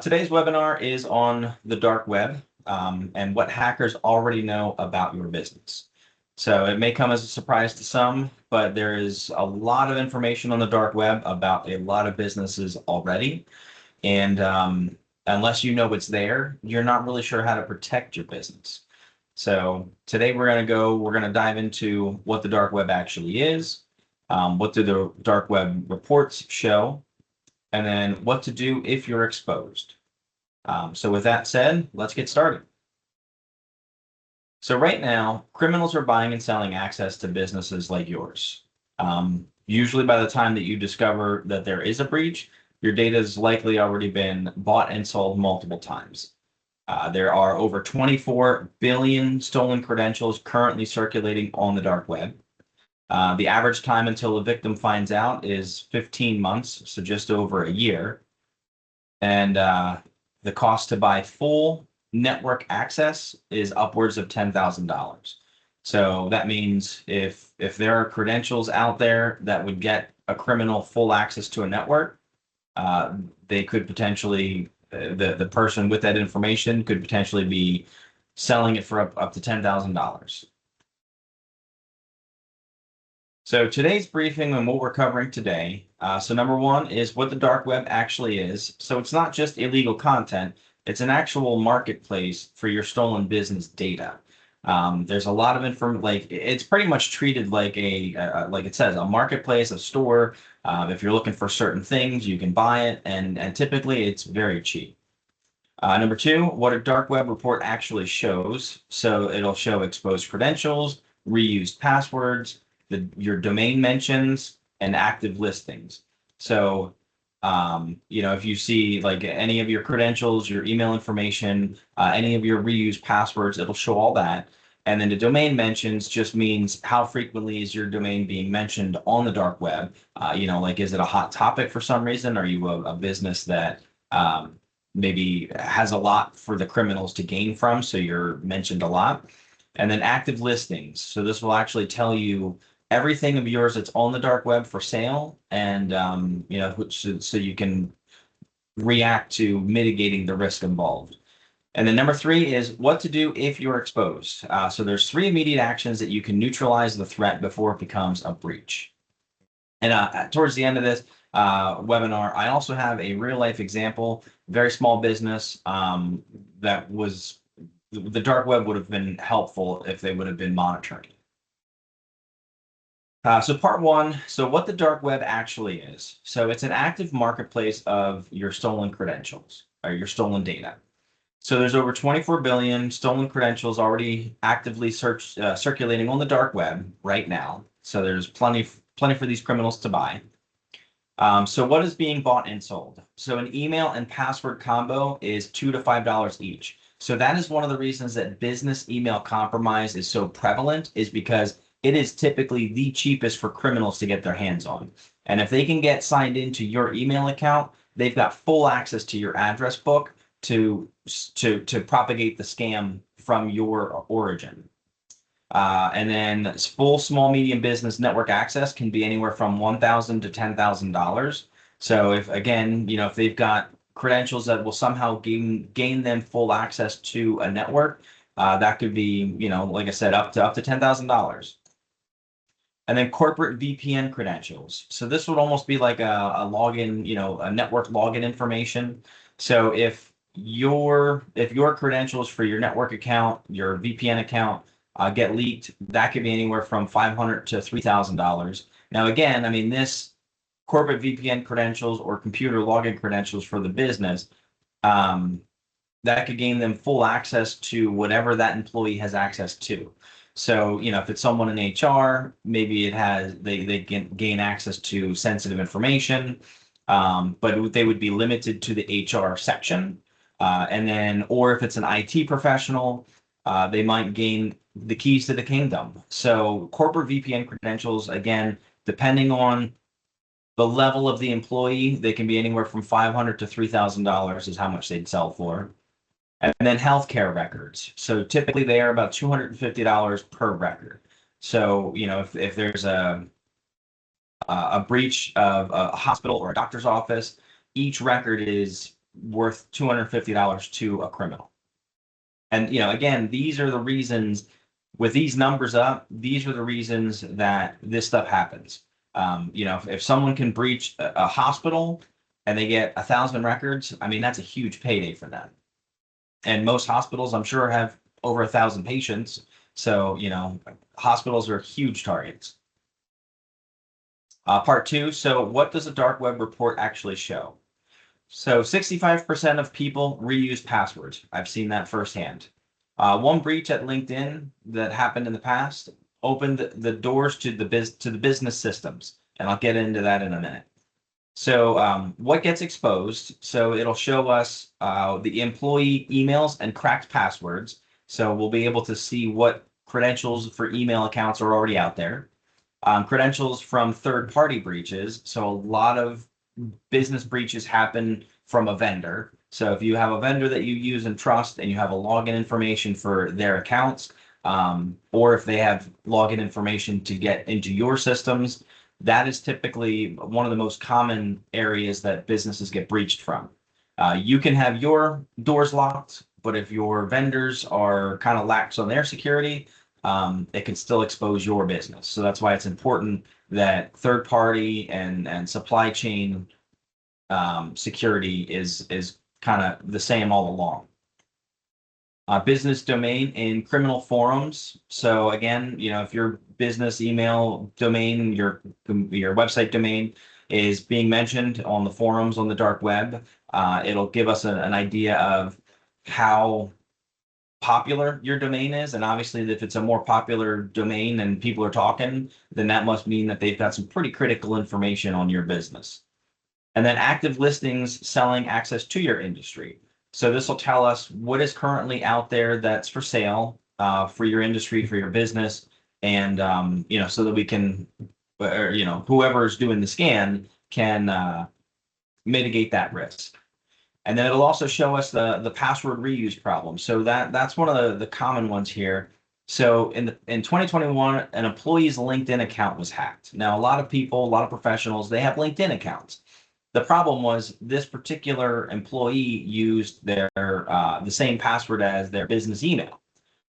Today's webinar is on the dark web and what hackers already know about your business. So it may come as a surprise to some, but there is a lot of information on the dark web about a lot of businesses already. And unless you know what's there, you're not really sure how to protect your business. So today we're going to dive into what the dark web actually is, what do the dark web reports show, and then what to do if you're exposed. So with that said, let's get started. So right now, criminals are buying and selling access to businesses like yours. Usually by the time that you discover that there is a breach, your data has likely already been bought and sold multiple times. There are over 24 billion stolen credentials currently circulating on the dark web. The average time until a victim finds out is 15 months, so just over a year. And the cost to buy full network access is upwards of $10,000. So that means if there are credentials out there that would get a criminal full access to a network, they could potentially, the person with that information could potentially be selling it for up to $10,000. So today's briefing and what we're covering today. So number one is what the dark web actually is. So it's not just illegal content, it's an actual marketplace for your stolen business data. There's a lot of information, like it's pretty much treated like like it says, a marketplace, a store. If you're looking for certain things, you can buy it, and typically it's very cheap. Number two, what a dark web report actually shows. So it'll show exposed credentials, reused passwords, your domain mentions, and active listings. So, if you see like any of your credentials, your email information, any of your reused passwords, it'll show all that. And then the domain mentions just means how frequently is your domain being mentioned on the dark web? Like is it a hot topic for some reason? Are you a business that maybe has a lot for the criminals to gain from, so you're mentioned a lot? And then active listings. So this will actually tell you everything of yours that's on the dark web for sale, and so you can react to mitigating the risk involved. And then number three is what to do if you're exposed. So there's three immediate actions that you can neutralize the threat before it becomes a breach. And towards the end of this webinar, I also have a real life example, very small business that was, the dark web would have been helpful if they would have been monitoring. So part one, so what the dark web actually is. So it's an active marketplace of your stolen credentials or your stolen data. So there's over 24 billion stolen credentials already actively circulating on the dark web right now. So there's plenty for these criminals to buy. So what is being bought and sold? So an email and password combo is $2 to $5 each. So that is one of the reasons that business email compromise is so prevalent, is because it is typically the cheapest for criminals to get their hands on. And if they can get signed into your email account, they've got full access to your address book to propagate the scam from your origin. And then full small medium business network access can be anywhere from $1,000 to $10,000. So if they've got credentials that will somehow gain them full access to a network, that could be, like I said, up to $10,000. And then corporate VPN credentials. So this would almost be like a login, a network login information. So if your credentials for your network account, your VPN account get leaked, that could be anywhere from $500 to $3,000. Now, again, this corporate VPN credentials or computer login credentials for the business, that could gain them full access to whatever that employee has access to. So, if it's someone in HR, maybe they can gain access to sensitive information, but they would be limited to the HR section. Or if it's an IT professional, they might gain the keys to the kingdom. So corporate VPN credentials, again, depending on the level of the employee, they can be anywhere from $500 to $3,000 is how much they'd sell for. And then healthcare records. So typically they are about $250 per record. So, if there's a breach of a hospital or a doctor's office, each record is worth $250 to a criminal. And, again, these are the reasons with these numbers up, these are the reasons that this stuff happens. If someone can breach a hospital and they get 1,000 records, I mean, that's a huge payday for them. And most hospitals, I'm sure, have over 1,000 patients. So, hospitals are huge targets. Part two. So what does a dark web report actually show? So 65% of people reuse passwords. I've seen that firsthand. One breach at LinkedIn that happened in the past opened the doors to the business systems, and I'll get into that in a minute. So what gets exposed? So it'll show us the employee emails and cracked passwords. So we'll be able to see what credentials for email accounts are already out there. Credentials from third-party breaches. So a lot of business breaches happen from a vendor. So if you have a vendor that you use and trust and you have a login information for their accounts, or if they have login information to get into your systems, that is typically one of the most common areas that businesses get breached from. You can have your doors locked, but if your vendors are kind of lax on their security, it can still expose your business. So that's why it's important that third party and supply chain security is kind of the same all along. Business domain in criminal forums. So again, if your business email domain, your website domain is being mentioned on the forums on the dark web, it'll give us an idea of how popular your domain is. And obviously, if it's a more popular domain and people are talking, then that must mean that they've got some pretty critical information on your business. And then active listings selling access to your industry. So this will tell us what is currently out there that's for sale for your industry, for your business, and so that we can, whoever is doing the scan can mitigate that risk. And then it'll also show us the password reuse problem. So that's one of the common ones here. So in 2021, an employee's LinkedIn account was hacked. Now, a lot of people, a lot of professionals, they have LinkedIn accounts. The problem was this particular employee used the same password as their business email.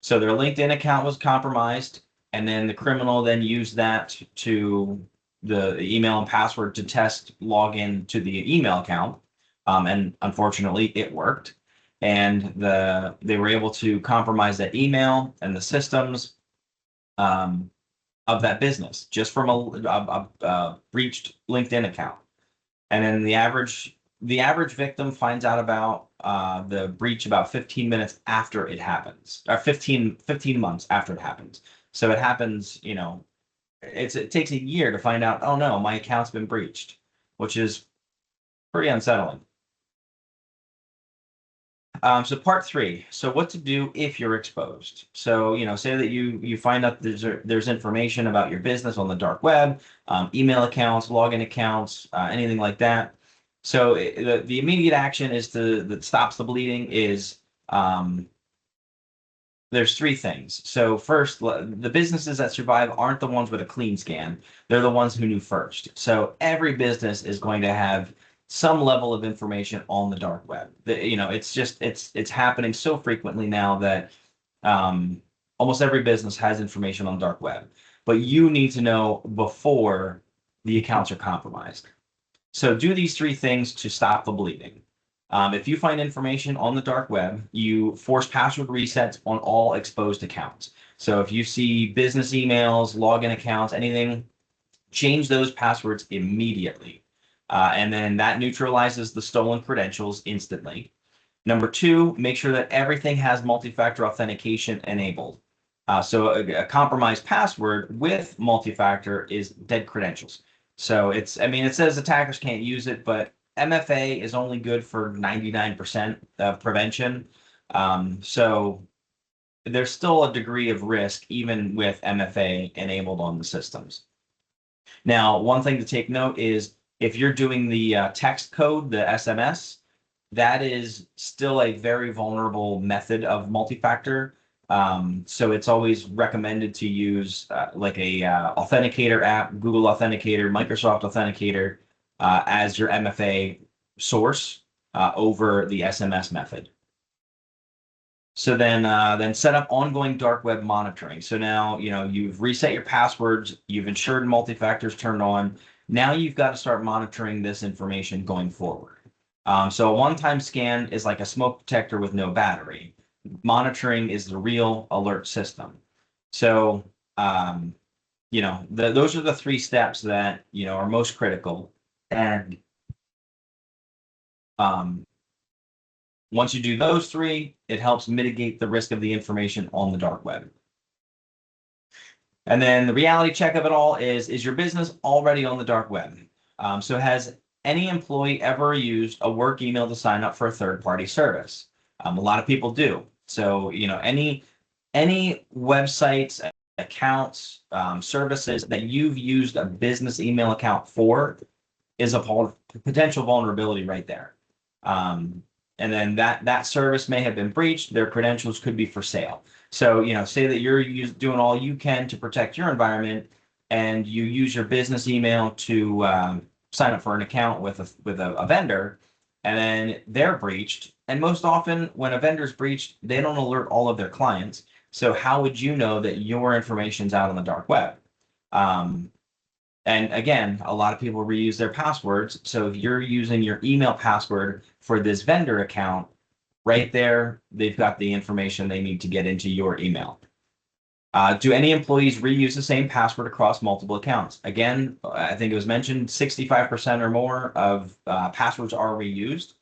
So their LinkedIn account was compromised, and then the criminal then used that to the email and password to test login to the email account. And unfortunately, it worked. And they were able to compromise that email and the systems of that business just from a breached LinkedIn account. And then the average victim finds out about the breach about 15 minutes after it happens, or 15 months after it happens. So it happens, it takes a year to find out, oh no, my account's been breached, which is pretty unsettling. So part three. So what to do if you're exposed. So, say that you find out there's information about your business on the dark web, email accounts, login accounts, anything like that. So the immediate action that stops the bleeding is there's three things. So first, the businesses that survive aren't the ones with a clean scan. They're the ones who knew first. So every business is going to have some level of information on the dark web. It's happening so frequently now that almost every business has information on dark web, but you need to know before the accounts are compromised. So do these three things to stop the bleeding. If you find information on the dark web, you force password resets on all exposed accounts. So if you see business emails, login accounts, anything, change those passwords immediately. And then that neutralizes the stolen credentials instantly. Number two, make sure that everything has multi-factor authentication enabled. So a compromised password with multi-factor is dead credentials. So it says attackers can't use it, but MFA is only good for 99% of prevention. So there's still a degree of risk even with MFA enabled on the systems. Now, one thing to take note is if you're doing the text code, the SMS, that is still a very vulnerable method of multi-factor. So it's always recommended to use like a authenticator app, Google Authenticator, Microsoft Authenticator as your MFA source. over the SMS method. So then set up ongoing dark web monitoring. So now, you've reset your passwords, you've ensured multi-factors turned on. Now you've got to start monitoring this information going forward. So a one-time scan is like a smoke detector with no battery. Monitoring is the real alert system. So, those are the three steps that, are most critical. And once you do those three, it helps mitigate the risk of the information on the dark web. And then the reality check of it all is your business already on the dark web? So has any employee ever used a work email to sign up for a third-party service? A lot of people do. So, any websites, accounts, services that you've used a business email account for is a potential vulnerability right there. And then that service may have been breached. Their credentials could be for sale. So, say that you're doing all you can to protect your environment, and you use your business email to sign up for an account with a vendor, and then they're breached. And most often, when a vendor's breached, they don't alert all of their clients. So how would you know that your information's out on the dark web? And again, a lot of people reuse their passwords. So if you're using your email password for this vendor account, right there, they've got the information they need to get into your email. Do any employees reuse the same password across multiple accounts? Again, I think it was mentioned 65% or more of passwords are reused.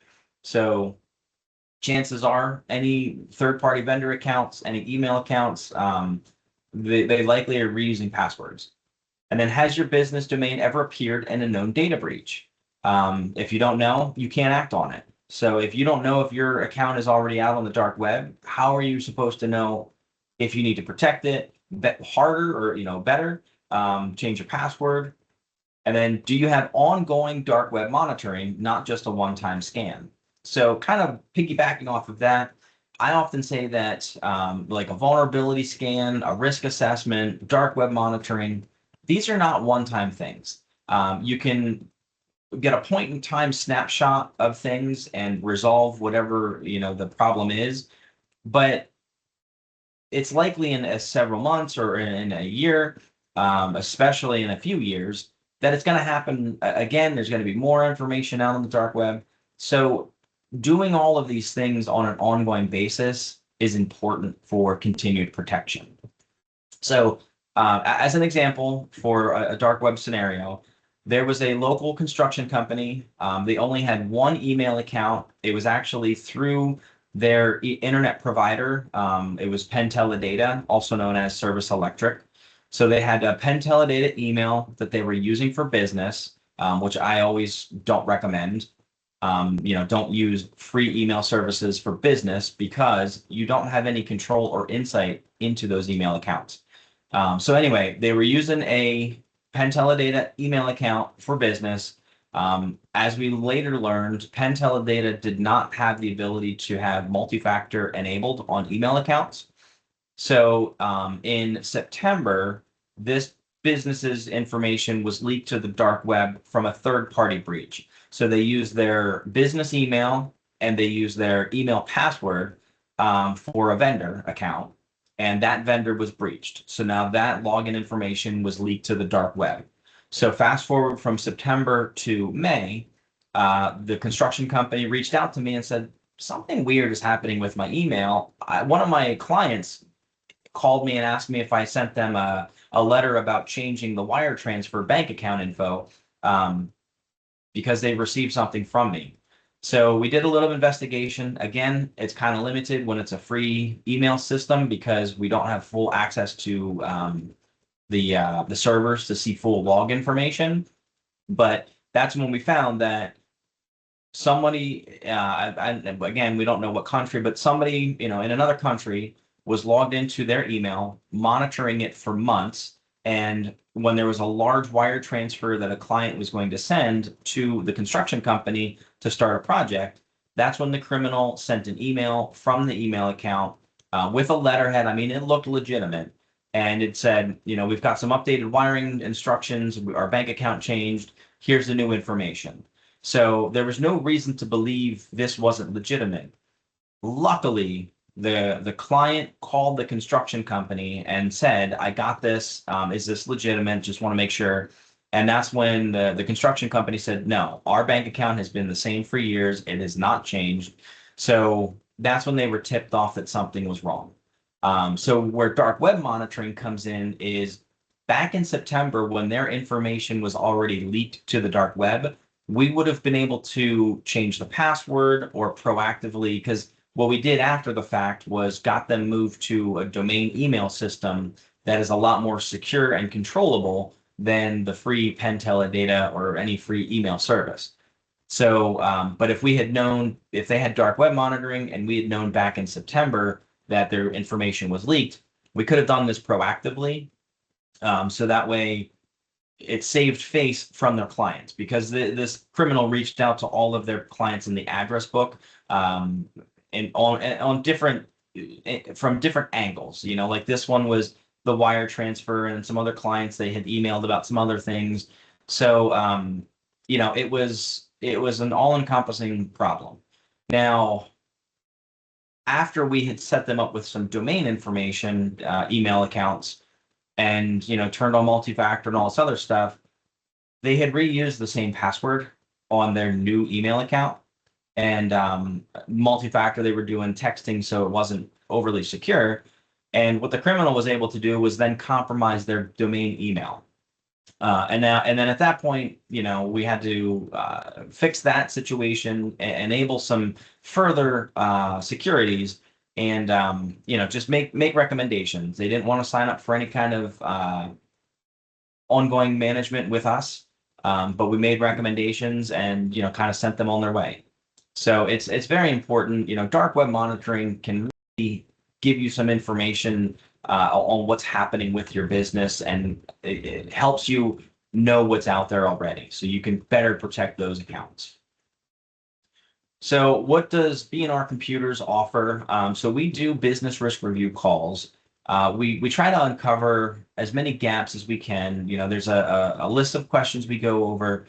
So chances are any third-party vendor accounts, any email accounts, they likely are reusing passwords. And then, has your business domain ever appeared in a known data breach? If you don't know, you can't act on it. So if you don't know if your account is already out on the dark web, how are you supposed to know if you need to protect it harder or better? Change your password. And then, do you have ongoing dark web monitoring, not just a one-time scan? So kind of piggybacking off of that, I often say that like a vulnerability scan, a risk assessment, dark web monitoring, these are not one-time things. You can get a point-in-time snapshot of things and resolve whatever the problem is, but it's likely in several months or in a year, especially in a few years, that it's going to happen again. There's going to be more information out on the dark web. So doing all of these things on an ongoing basis is important for continued protection. So as an example for a dark web scenario, there was a local construction company. They only had one email account. It was actually through their internet provider. It was Penn Teledata, also known as Service Electric. So they had a Penn Teledata email that they were using for business, which I always don't recommend. Don't use free email services for business because you don't have any control or insight into those email accounts. So anyway, they were using a Penn Teledata email account for business. As we later learned, Penn Teledata did not have the ability to have multi-factor enabled on email accounts. So in September, this business's information was leaked to the dark web from a third-party breach. So they used their business email and they used their email password for a vendor account, and that vendor was breached. So now that login information was leaked to the dark web. So fast forward from September to May, the construction company reached out to me and said, something weird is happening with my email. One of my clients called me and asked me if I sent them a letter about changing the wire transfer bank account info because they received something from me. So we did a little investigation. Again, it's kind of limited when it's a free email system because we don't have full access to the servers to see full log information. But that's when we found that somebody, again, we don't know what country, but somebody, in another country was logged into their email, monitoring it for months. And when there was a large wire transfer that a client was going to send to the construction company to start a project, that's when the criminal sent an email from the email account with a letterhead. I mean, it looked legitimate. And it said, we've got some updated wiring instructions. Our bank account changed. Here's the new information. So there was no reason to believe this wasn't legitimate. Luckily, the client called the construction company and said, "I got this. Is this legitimate? Just want to make sure." And that's when the construction company said, "No, our bank account has been the same for years. It has not changed." So that's when they were tipped off that something was wrong. So where dark web monitoring comes in is back in September when their information was already leaked to the dark web, we would have been able to change the password or proactively, because what we did after the fact was got them moved to a domain email system that is a lot more secure and controllable than the free Penteledata or any free email service. So, but if we had known, if they had dark web monitoring and we had known back in September that their information was leaked, we could have done this proactively. So that way it saved face from their clients, because this criminal reached out to all of their clients in the address book, and on different, from different angles. You know, like this one was the wire transfer, and some other clients they had emailed about some other things. So you know, it was an all-encompassing problem. Now, after we had set them up with some domain information, email accounts, and turned on multi-factor and all this other stuff, they had reused the same password on their new email account. And multi-factor, they were doing texting, so it wasn't overly secure. And what the criminal was able to do was then compromise their domain email. And then at that point, we had to fix that situation, enable some further securities, and just make recommendations. They didn't want to sign up for any kind of ongoing management with us, but we made recommendations and kind of sent them on their way. So it's very important. Dark web monitoring can really give you some information on what's happening with your business, and it helps you know what's out there already, so you can better protect those accounts. So what does B&R Computers offer? So we do business risk review calls. We try to uncover as many gaps as we can. There's a list of questions we go over,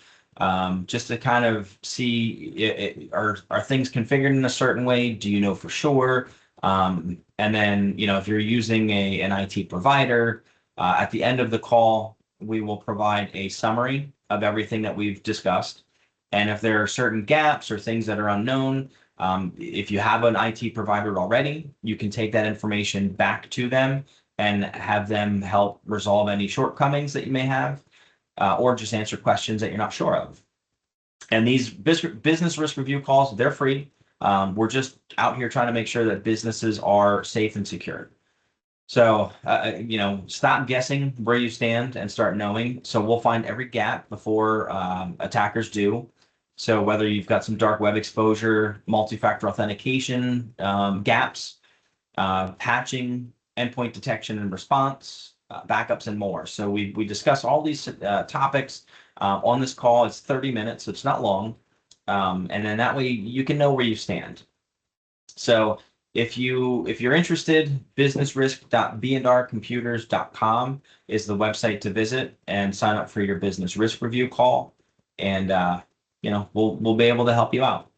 just to kind of see, are things configured in a certain way? Do you know for sure? And then, if you're using an IT provider, at the end of the call, we will provide a summary of everything that we've discussed. And if there are certain gaps or things that are unknown, if you have an IT provider already, you can take that information back to them and have them help resolve any shortcomings that you may have, or just answer questions that you're not sure of. And these business risk review calls, they're free. We're just out here trying to make sure that businesses are safe and secure. So, stop guessing where you stand and start knowing. So we'll find every gap before attackers do. So whether you've got some dark web exposure, multi-factor authentication gaps, patching, endpoint detection and response, backups, and more. So we discuss all these topics on this call. It's 30 minutes, so it's not long. And then that way you can know where you stand. So if you're interested, businessrisk.bnrcomputers.com is the website to visit and sign up for your business risk review call. And we'll be able to help you out.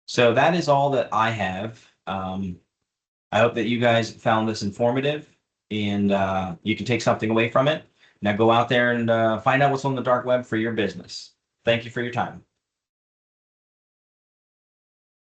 So that is all that I have. I hope that you guys found this informative, and you can take something away from it. Now go out there and find out what's on the dark web for your business. Thank you for your time.